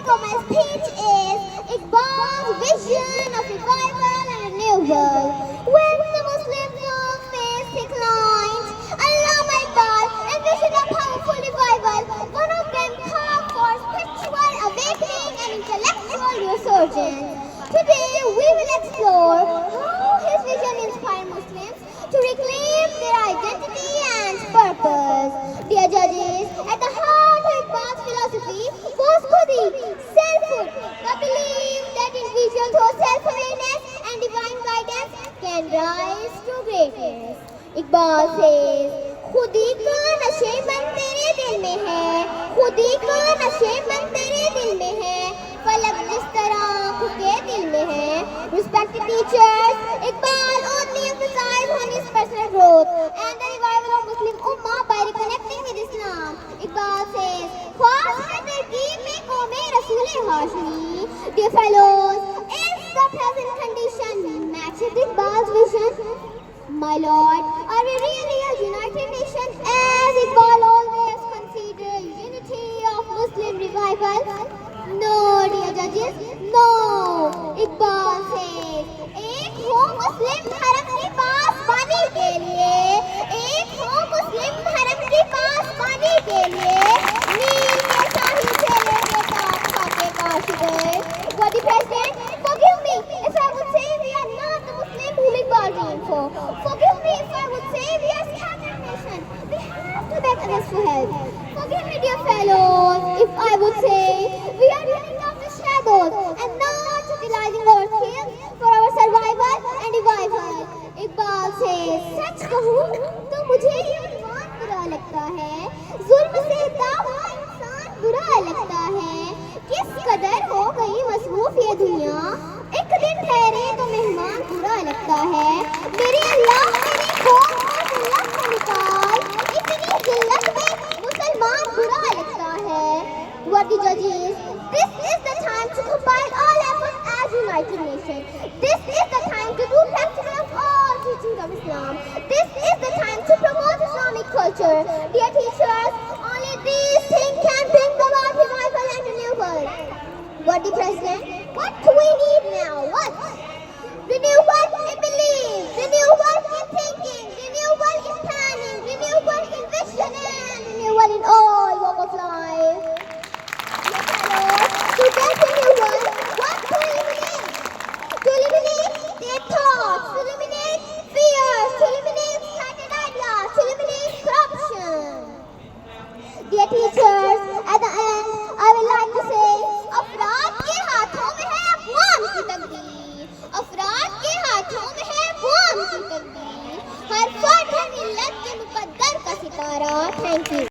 topic of my speech is Iqbal's vision of revival and renewal. When the Muslim world face declines, Allama Iqbal envisioned a powerful revival. One of them called for spiritual awakening and intellectual resurgence. Today we will explore how his vision inspired Muslims to reclaim their identity and purpose. Dear judges, at the heart of Iqbal's philosophy was Khudi, selfhood, the belief that individuals through self-awareness and divine guidance can rise to greatness. Iqbal says, खुदी का नशेमन तेरे दिल में है, खुदी का नशेमन तेरे दिल में है, फलक जिस तरह आँखों के दिल में है. Respected teachers, Iqbal only emphasized on his personal growth and the revival of Muslim Ummah by reconnecting with Islam. Iqbal says, ख्वास है तरकीब में कौमे रसूल Hashmi. Dear fellows, is the present condition matches Iqbal's vision? My lord, are we really a united nation as Iqbal always considered unity of Muslim revival? No, dear judges, no. Iqbal says, एक हो मुस्लिम धर्म के पास पाने के लिए, एक हो मुस्लिम धर्म के पास पाने के लिए, नील के साहिल से लेके ताक खाके काश गए. What the president, forgive me if I would say we are not the Muslim whom Iqbal dreamed for. Forgive me if I would say we are scattered nation. We have to beg others for help. Forgive me, dear fellows, if I would say we are running after shadows and not utilizing our skills for our survival and revival. Iqbal says, सच कहूँ तो मुझे ये ईमान बुरा लगता है, जुल्म से दावा इंसान बुरा लगता है. किस कदर हो गई मसरूफ ये दुनिया, एक दिन ठहरे तो मेहमान बुरा लगता है. मेरे अल्लाह मेरी कौम और मिल्लत को निकाल, इतनी जिल्लत में मुसलमान बुरा लगता है. What the judges, this is the time to combine all efforts as united nation. This is the time to do practical of all teachings of Islam. This is the time to promote Islamic culture. Dear teachers, only these things can bring about revival and renewal. What the president? What do we need now? What? Renewal in belief, renewal in thinking, renewal in planning, renewal in vision, and renewal in all walk of life. To get renewal, what to eliminate? To eliminate their thoughts, to eliminate fears, to eliminate scattered ideas, to eliminate corruption. Dear teachers, at the end, I would like to say, अफराद के हाथों में है अक़वाम की तकदीर, अफराद के हाथों में है अक़वाम की तकदीर, हर फर्द है मिल्लत के मुक़द्दर का सितारा. Thank you.